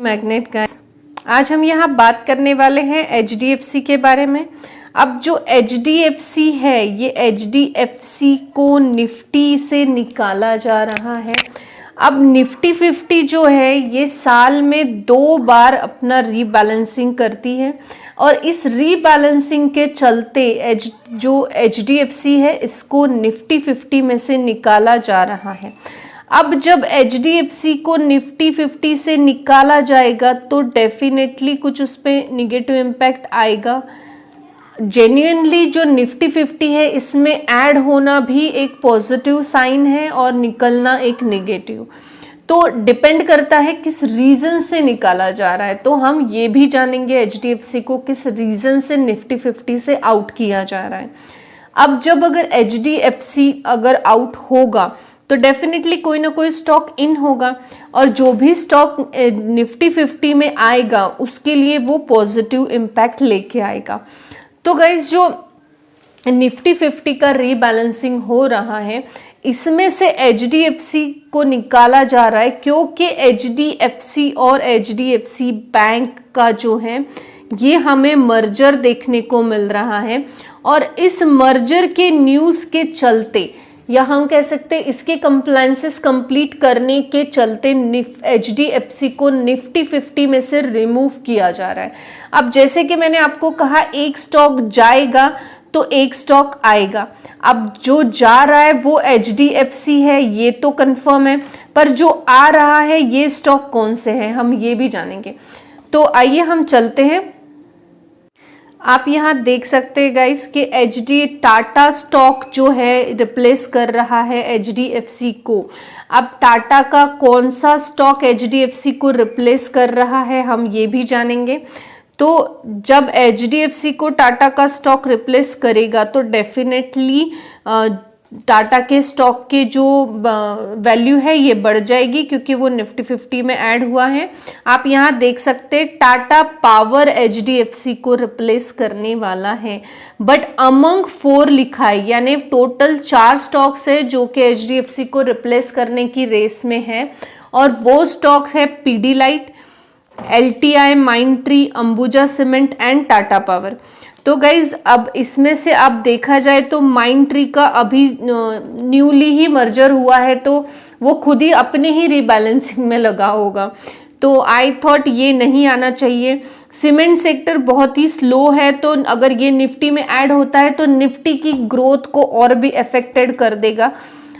Magnet guys. आज हम यहाँ बात करने वाले हैं एचडीएफसी के बारे में। अब जो एचडीएफसी है, ये एचडीएफसी को निफ्टी से निकाला जा रहा है। अब निफ्टी 50 जो है ये साल में 2 बार अपना रीबैलेंसिंग करती है और इस रीबैलेंसिंग के चलते जो एचडीएफसी है इसको निफ्टी 50 में से निकाला जा रहा है। अब जब एचडीएफसी को निफ्टी 50 से निकाला जाएगा तो डेफिनेटली कुछ उस पर निगेटिव इम्पैक्ट आएगा। जेन्युइनली जो निफ्टी 50 है इसमें ऐड होना भी एक पॉजिटिव साइन है और निकलना एक नेगेटिव, तो डिपेंड करता है किस रीजन से निकाला जा रहा है। तो हम ये भी जानेंगे एचडीएफसी को किस रीजन से निफ्टी 50 से आउट किया जा रहा है। अब जब अगर एचडीएफसी अगर आउट होगा तो डेफिनेटली कोई ना कोई स्टॉक इन होगा और जो भी स्टॉक निफ्टी 50 में आएगा उसके लिए वो पॉजिटिव इम्पैक्ट लेके आएगा। तो गाइज जो निफ्टी 50 का रीबैलेंसिंग हो रहा है इसमें से एचडीएफसी को निकाला जा रहा है क्योंकि एचडीएफसी और एचडीएफसी बैंक का जो है ये हमें मर्जर देखने को मिल रहा है और इस मर्जर के न्यूज़ के चलते या हम कह सकते हैं इसके कंप्लायंसेस कंप्लीट करने के चलते एचडीएफसी को निफ्टी 50 में से रिमूव किया जा रहा है। अब जैसे कि मैंने आपको कहा एक स्टॉक जाएगा तो एक स्टॉक आएगा। अब जो जा रहा है वो एचडीएफसी है ये तो कंफर्म है, पर जो आ रहा है ये स्टॉक कौन से है हम ये भी जानेंगे। तो आइए हम चलते हैं। आप यहाँ देख सकते हैं गाइस कि टाटा स्टॉक जो है रिप्लेस कर रहा है एचडीएफसी को। अब टाटा का कौन सा स्टॉक एचडीएफसी को रिप्लेस कर रहा है हम ये भी जानेंगे। तो जब एचडीएफसी को टाटा का स्टॉक रिप्लेस करेगा तो डेफिनेटली टाटा के स्टॉक के जो वैल्यू है ये बढ़ जाएगी क्योंकि वो निफ्टी 50 में ऐड हुआ है। आप यहाँ देख सकते हैं टाटा पावर एचडीएफसी को रिप्लेस करने वाला है, बट अमंग 4 लिखा है, यानी टोटल 4 स्टॉक्स है जो कि एचडीएफसी को रिप्लेस करने की रेस में है और वो स्टॉक है Pidilite, LTI, Mindtree, Ambuja cement and Tata power. तो गाइज अब इसमें से आप देखा जाए तो माइंडट्री का अभी न्यूली ही मर्जर हुआ है तो वो खुद ही अपने ही रीबैलेंसिंग में लगा होगा, तो आई थॉट ये नहीं आना चाहिए। सीमेंट सेक्टर बहुत ही स्लो है तो अगर ये निफ्टी में ऐड होता है तो निफ्टी की ग्रोथ को और भी अफेक्टेड कर देगा।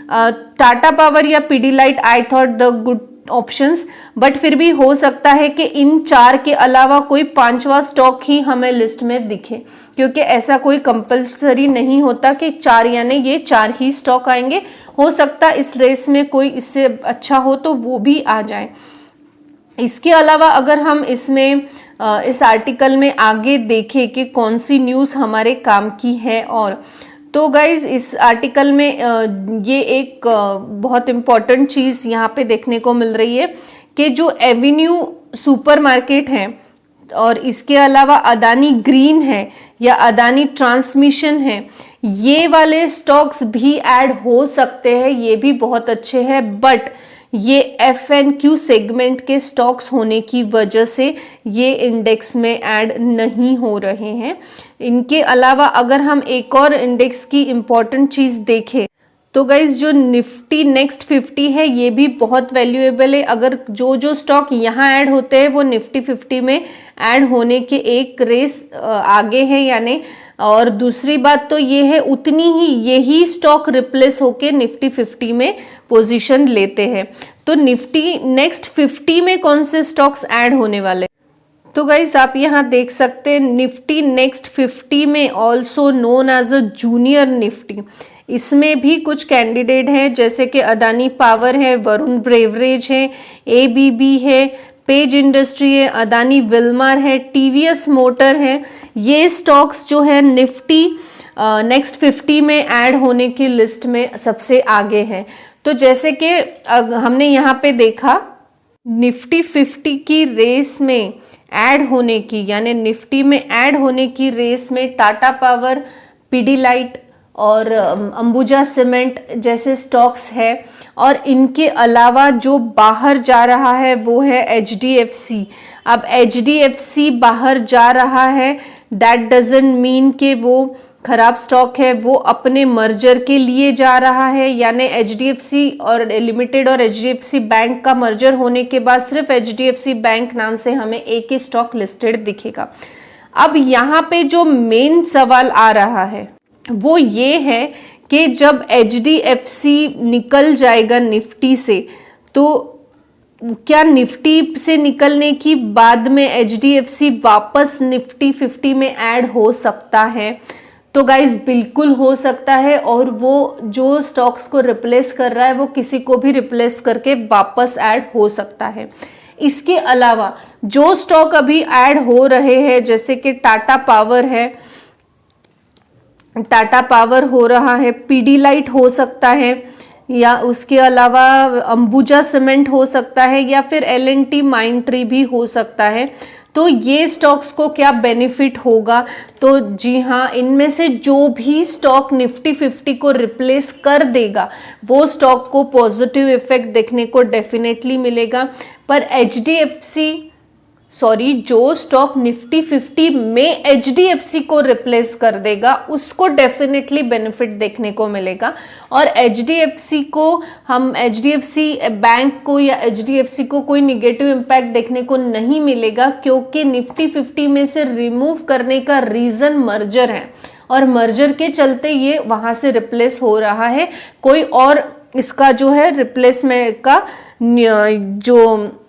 टाटा पावर या Pidilite I thought the good options, but फिर भी हो सकता है कि इन 4 के अलावा कोई 5वां स्टॉक ही हमें लिस्ट में दिखे, क्योंकि ऐसा कोई कंपल्सरी नहीं होता कि 4 यानी ये 4 ही स्टॉक आएंगे। हो सकता इस रेस में कोई इससे अच्छा हो तो वो भी आ जाए। इसके अलावा अगर हम इसमें इस आर्टिकल में आगे देखें कि कौन सी न्यूज़ हमारे काम की है, और तो गाइज इस आर्टिकल में ये एक बहुत इम्पॉर्टेंट चीज़ यहाँ पे देखने को मिल रही है कि जो एवेन्यू सुपरमार्केट है और इसके अलावा अदानी ग्रीन है या अदानी ट्रांसमिशन है, ये वाले स्टॉक्स भी ऐड हो सकते हैं, ये भी बहुत अच्छे हैं, बट ये एफएनक्यू सेगमेंट के स्टॉक्स होने की वजह से ये इंडेक्स में ऐड नहीं हो रहे हैं। इनके अलावा अगर हम एक और इंडेक्स की इम्पॉर्टेंट चीज़ देखें तो गाइज जो निफ्टी नेक्स्ट 50 है ये भी बहुत वैल्यूएबल है। अगर जो स्टॉक यहाँ ऐड होते हैं वो निफ्टी 50 में ऐड होने के एक रेस आगे है, यानी और दूसरी बात तो ये है उतनी ही यही स्टॉक रिप्लेस होके निफ्टी 50 में पोजीशन लेते हैं। तो निफ्टी नेक्स्ट 50 में कौन से स्टॉक्स ऐड होने वाले, तो गाइज आप यहाँ देख सकते हैं निफ्टी नेक्स्ट 50 में also known as a junior Nifty, इसमें भी कुछ कैंडिडेट हैं जैसे कि अदानी पावर है, वरुण ब्रेवरेज है, एबीबी है, पेज इंडस्ट्री है, अदानी विल्मार है, टीवीएस मोटर है। ये स्टॉक्स जो है निफ्टी नेक्स्ट 50 में ऐड होने की लिस्ट में सबसे आगे है। तो जैसे कि हमने यहाँ पे देखा निफ्टी 50 की रेस में ऐड होने की, यानी निफ्टी में ऐड होने की रेस में टाटा पावर, पीडीलाइट और अंबुजा सीमेंट जैसे स्टॉक्स है। और इनके अलावा जो बाहर जा रहा है वो है HDFC। अब HDFC बाहर जा रहा है, दैट डजंट मीन कि वो खराब स्टॉक है, वो अपने मर्जर के लिए जा रहा है, यानी HDFC और लिमिटेड और HDFC बैंक का मर्जर होने के बाद सिर्फ HDFC बैंक नाम से हमें एक ही स्टॉक लिस्टेड दिखेगा। अब यहाँ पे जो मेन सवाल आ रहा है वो ये है कि जब HDFC निकल जाएगा निफ्टी से, तो क्या निफ्टी से निकलने की बाद में HDFC वापस निफ्टी 50 में ऐड हो सकता है? तो गाइज बिल्कुल हो सकता है, और वो जो स्टॉक्स को रिप्लेस कर रहा है वो किसी को भी रिप्लेस करके वापस ऐड हो सकता है। इसके अलावा जो स्टॉक अभी ऐड हो रहे हैं जैसे कि टाटा पावर है, टाटा पावर हो रहा है, पीडीलाइट हो सकता है, या उसके अलावा अंबुजा सीमेंट हो सकता है, या फिर L&T माइंडट्री भी हो सकता है। तो ये स्टॉक्स को क्या बेनिफिट होगा? तो जी हाँ, इनमें से जो भी स्टॉक निफ्टी 50 को रिप्लेस कर देगा वो स्टॉक को पॉजिटिव इफेक्ट देखने को डेफिनेटली मिलेगा। पर जो स्टॉक निफ्टी 50 में HDFC को रिप्लेस कर देगा उसको डेफिनेटली बेनिफिट देखने को मिलेगा। और HDFC को हम HDFC बैंक को या HDFC को कोई निगेटिव इम्पैक्ट देखने को नहीं मिलेगा, क्योंकि निफ्टी 50 में से रिमूव करने का रीजन मर्जर है, और मर्जर के चलते ये वहां से रिप्लेस हो रहा है। कोई और इसका जो है रिप्लेसमेंट का जो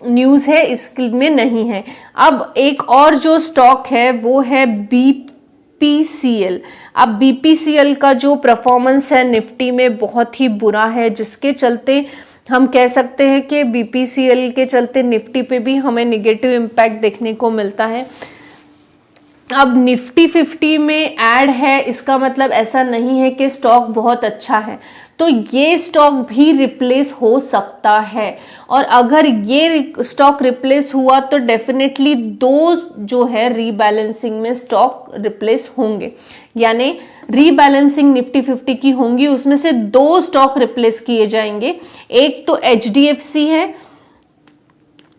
न्यूज़ है इसमें नहीं है। अब एक और जो स्टॉक है वो है BPCL। अब BPCL का जो परफॉर्मेंस है निफ्टी में बहुत ही बुरा है, जिसके चलते हम कह सकते हैं कि BPCL के चलते निफ्टी पे भी हमें निगेटिव इम्पैक्ट देखने को मिलता है। अब निफ्टी 50 में ऐड है, इसका मतलब ऐसा नहीं है कि स्टॉक बहुत अच्छा है, तो ये स्टॉक भी रिप्लेस हो सकता है। और अगर ये स्टॉक रिप्लेस हुआ तो डेफिनेटली दो जो है रीबैलेंसिंग में स्टॉक रिप्लेस होंगे, यानी रीबैलेंसिंग निफ्टी 50 की होंगी, उसमें से दो स्टॉक रिप्लेस किए जाएंगे। एक तो HDFC है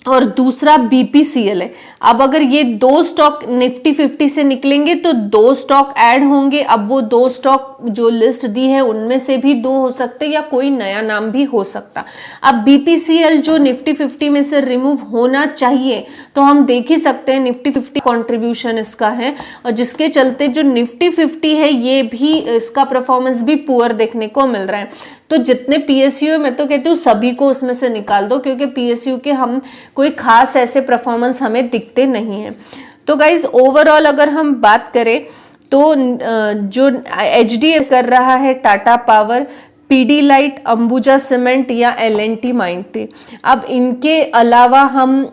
और दूसरा BPCL है। अब अगर ये दो स्टॉक निफ्टी 50 से निकलेंगे तो दो स्टॉक ऐड होंगे। अब वो दो स्टॉक जो लिस्ट दी है उनमें से भी दो हो सकते या कोई नया नाम भी हो सकता। अब BPCL जो निफ्टी 50 में से रिमूव होना चाहिए, तो हम देख ही सकते हैं निफ्टी 50 कॉन्ट्रीब्यूशन इसका है, और जिसके चलते जो निफ्टी 50 है ये भी इसका परफॉर्मेंस भी पुअर देखने को मिल रहा है। तो जितने PSU मैं तो कहती हूँ सभी को उसमें से निकाल दो, क्योंकि PSU के हम कोई खास ऐसे परफॉर्मेंस हमें दिखते नहीं हैं। तो गाइज ओवरऑल अगर हम बात करें तो जो HDFC कर रहा है टाटा पावर, पीडीलाइट, अंबुजा सीमेंट या L&T माइंडट्री। अब इनके अलावा हम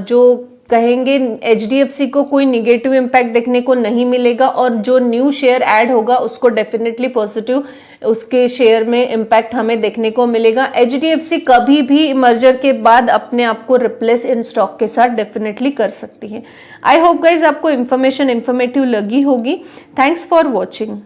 जो कहेंगे HDFC को कोई निगेटिव इम्पैक्ट देखने को नहीं मिलेगा, और जो न्यू शेयर ऐड होगा उसको डेफिनेटली पॉजिटिव उसके शेयर में इम्पैक्ट हमें देखने को मिलेगा। HDFC कभी भी मर्जर के बाद अपने आप को रिप्लेस इन स्टॉक के साथ डेफिनेटली कर सकती है। आई होप गाइज आपको इन्फॉर्मेशन इन्फॉर्मेटिव लगी होगी। Thanks for watching.